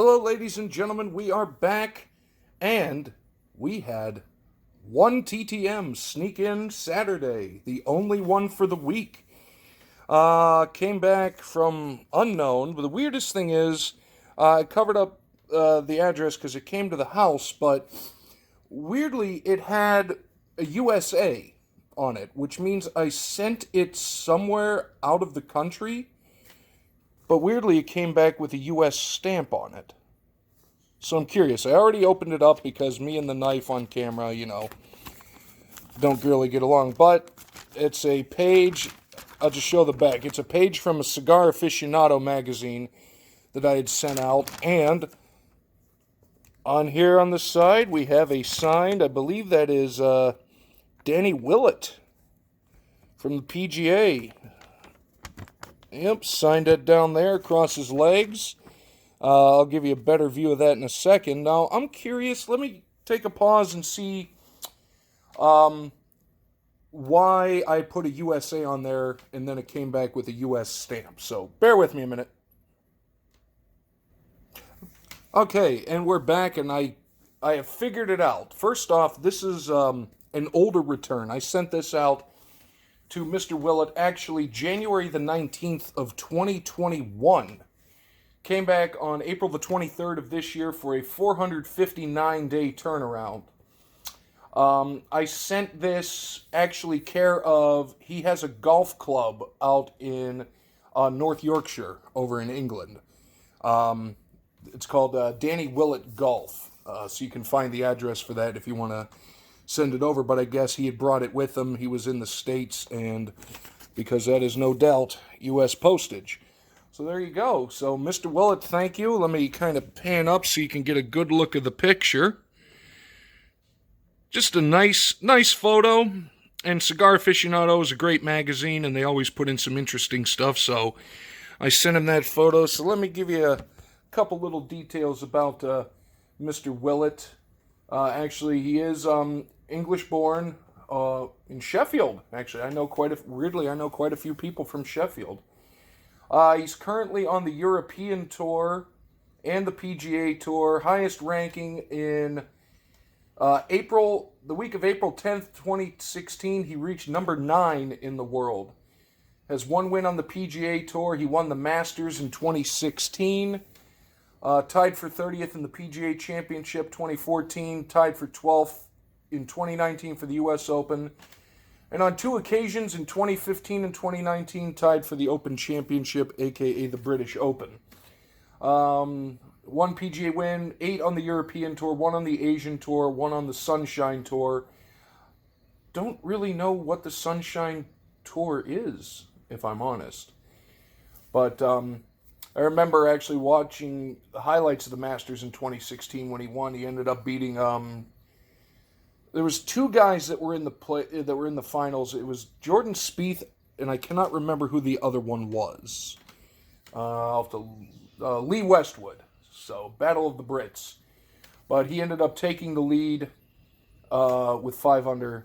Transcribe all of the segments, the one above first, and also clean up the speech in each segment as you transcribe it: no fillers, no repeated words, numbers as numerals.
Hello, ladies and gentlemen, we are back, and we had one TTM sneak in Saturday, the only one for the week. Came back from unknown, but the weirdest thing is, I covered up the address because it came to the house, but weirdly, it had a USA on it, which means I sent it somewhere out of the country. But weirdly, it came back with a U.S. stamp on it. So I'm curious. I already opened it up because me and the knife on camera, don't really get along. But it's a page. I'll just show the back. It's a page from a Cigar Aficionado magazine that I had sent out. And on here on the side, we have a signed, I believe that is Danny Willett from the PGA. Yep, signed it down there across his legs. I'll give you a better view of that in a second. Now, I'm curious. Let me take a pause and see why I put a USA on there and then it came back with a US stamp. So, bear with me a minute. Okay, and we're back, and I have figured it out. First off, this is an older return. I sent this out to Mr. Willett, actually January the 19th of 2021. Came back on April the 23rd of this year for a 459-day turnaround. I sent this actually care of, he has a golf club out in North Yorkshire over in England. It's called Danny Willett Golf. So you can find the address for that if you want to send it over, but I guess he had brought it with him. He was in the States, and because that is no doubt U.S. postage. So there you go. So Mr. Willett, thank you. Let me kind of pan up so you can get a good look of the picture. Just a nice photo. And Cigar Aficionado is a great magazine, and they always put in some interesting stuff, so I sent him that photo. So let me give you a couple little details about Mr. Willett. Actually, he is English-born in Sheffield. Actually, I know quite a few people from Sheffield. He's currently on the European Tour and the PGA Tour. Highest ranking in the week of April 10th, 2016. He reached number 9 in the world. Has one win on the PGA Tour. He won the Masters in 2016. Tied for 30th in the PGA Championship 2014, tied for 12th in 2019 for the U.S. Open, and on 2 occasions in 2015 and 2019, tied for the Open Championship, aka the British Open. 1 PGA win, 8 on the European Tour, 1 on the Asian Tour, 1 on the Sunshine Tour. Don't really know what the Sunshine Tour is, if I'm honest. But I remember actually watching the highlights of the Masters in 2016 when he won. He ended up beating. There was 2 guys that were in the finals. It was Jordan Spieth, and I cannot remember who the other one was. Lee Westwood. So Battle of the Brits, but he ended up taking the lead with 5 under,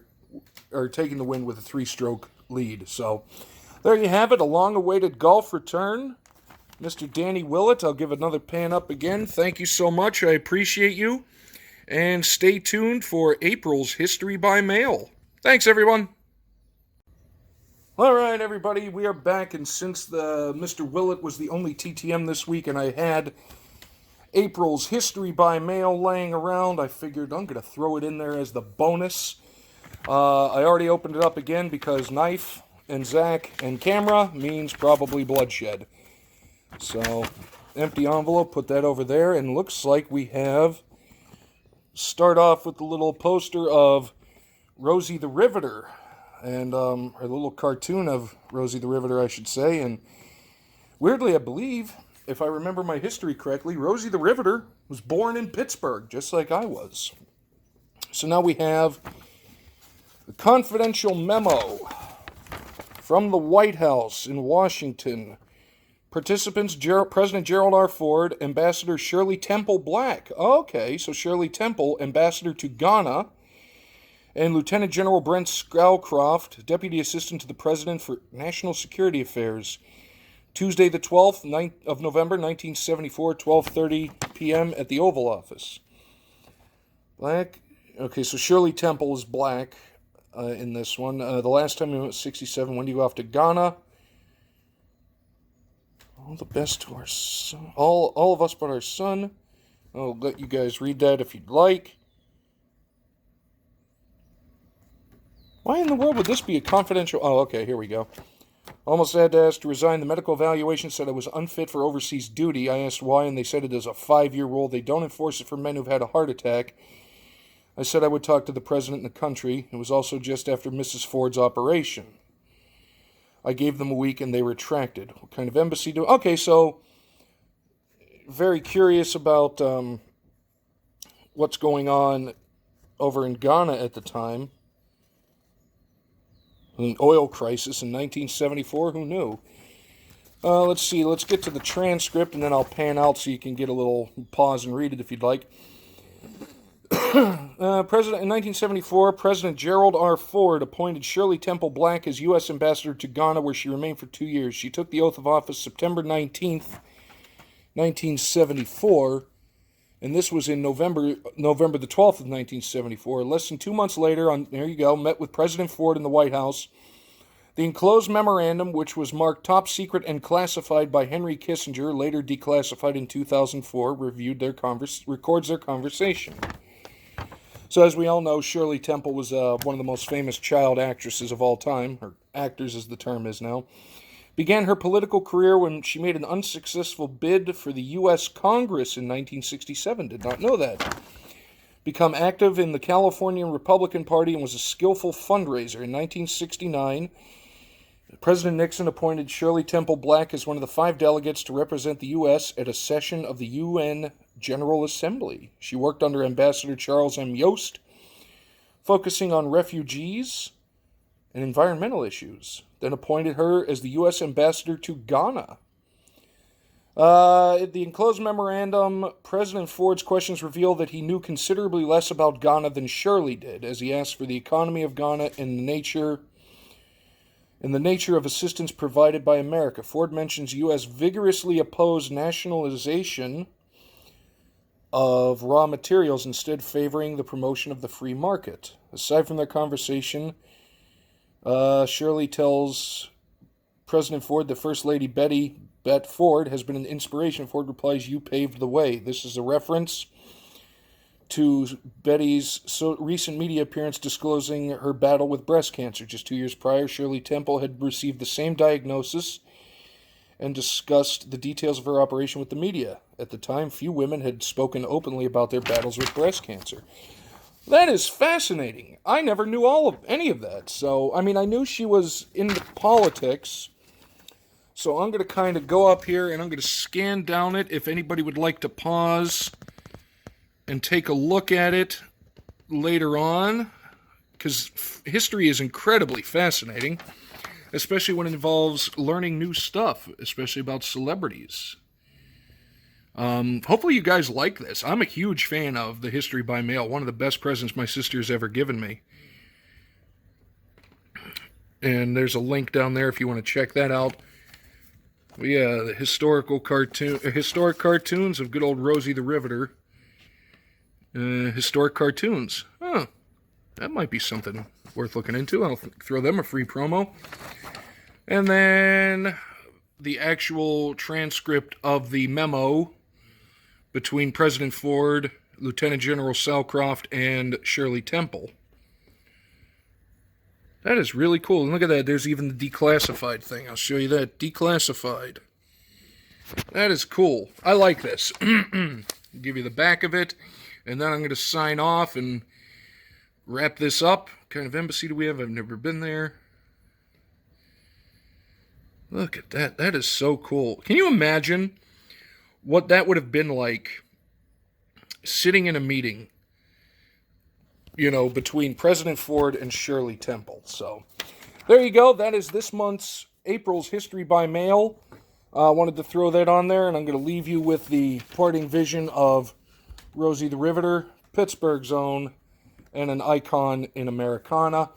or taking the win with a 3-stroke lead. So there you have it, a long-awaited golf return. Mr. Danny Willett, I'll give another pan up again. Thank you so much. I appreciate you. And stay tuned for April's History by Mail. Thanks, everyone. All right, everybody, we are back. And since Mr. Willett was the only TTM this week and I had April's History by Mail laying around, I figured I'm going to throw it in there as the bonus. I already opened it up again because knife and Zach and camera means probably bloodshed. So, empty envelope, put that over there, and looks like we start off with the little poster of Rosie the Riveter, and a little cartoon of Rosie the Riveter, I should say, and weirdly, I believe, if I remember my history correctly, Rosie the Riveter was born in Pittsburgh, just like I was. So now we have the confidential memo from the White House in Washington. Participants, President Gerald R. Ford, Ambassador Shirley Temple Black. Okay, so Shirley Temple, Ambassador to Ghana, and Lieutenant General Brent Scowcroft, Deputy Assistant to the President for National Security Affairs, Tuesday the 12th of November, 1974, 12:30 p.m. at the Oval Office. Black. Okay, so Shirley Temple is black in this one. The last time we went was 67. When do you go off to Ghana? All the best to our son. All of us but our son. I'll let you guys read that if you'd like. Why in the world would this be a confidential... Oh, okay, here we go. Almost had to ask to resign. The medical evaluation said I was unfit for overseas duty. I asked why, and they said it is a 5-year rule. They don't enforce it for men who've had a heart attack. I said I would talk to the president and the country. It was also just after Mrs. Ford's operation. I gave them a week, and they retracted. What kind of embassy do... Okay, so... Very curious about what's going on over in Ghana at the time. An oil crisis in 1974, who knew? Let's see, let's get to the transcript, and then I'll pan out so you can get a little pause and read it if you'd like. In 1974, President Gerald R. Ford appointed Shirley Temple Black as U.S. Ambassador to Ghana, where she remained for 2 years. She took the oath of office September 19th, 1974, and this was in November the 12th of 1974. Less than 2 months later, there you go, met with President Ford in the White House. The enclosed memorandum, which was marked top secret and classified by Henry Kissinger, later declassified in 2004, records their conversation. So as we all know, Shirley Temple was one of the most famous child actresses of all time, or actors as the term is now. Began her political career when she made an unsuccessful bid for the U.S. Congress in 1967. Did not know that. Become active in the California Republican Party and was a skillful fundraiser. In 1969, President Nixon appointed Shirley Temple Black as one of the 5 delegates to represent the U.S. at a session of the UN General Assembly. She worked under Ambassador Charles M. Yost, focusing on refugees and environmental issues. Then appointed her as the U.S. Ambassador to Ghana. The enclosed memorandum, President Ford's questions reveal that he knew considerably less about Ghana than Shirley did, as he asked for the economy of Ghana and the nature of assistance provided by America. Ford mentions U.S. vigorously opposed nationalization of raw materials, instead favoring the promotion of the free market. Aside from their conversation, Shirley tells President Ford that First Lady Bet Ford has been an inspiration. Ford replies, "You paved the way." This is a reference to Betty's recent media appearance disclosing her battle with breast cancer. Just 2 years prior, Shirley Temple had received the same diagnosis and discussed the details of her operation with the media. At the time, few women had spoken openly about their battles with breast cancer. That is fascinating. I never knew any of that. So, I mean, I knew she was into politics. So I'm going to kind of go up here and I'm going to scan down it if anybody would like to pause and take a look at it later on. Because history is incredibly fascinating, especially when it involves learning new stuff, especially about celebrities. Hopefully you guys like this. I'm a huge fan of the History by Mail. One of the best presents my sister's ever given me. And there's a link down there if you want to check that out. But yeah, the historic cartoons of good old Rosie the Riveter. Historic cartoons. Huh. That might be something worth looking into. I'll throw them a free promo. And then the actual transcript of the memo between President Ford, Lieutenant General Salcroft, and Shirley Temple. That is really cool. And look at that. There's even the declassified thing. I'll show you that. Declassified. That is cool. I like this. Give you the back of it. And then I'm going to sign off and wrap this up. What kind of embassy do we have? I've never been there. Look at that. That is so cool. Can you imagine what that would have been like sitting in a meeting, you know, between President Ford and Shirley Temple? So there you go. That is this month's April's History by Mail. I wanted to throw that on there, and I'm going to leave you with the parting vision of Rosie the Riveter, Pittsburgh's own, and an icon in Americana.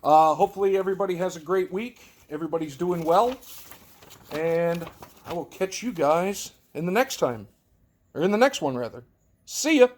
Hopefully everybody has a great week. Everybody's doing well. And I will catch you guys in the next time. Or in the next one, rather. See ya!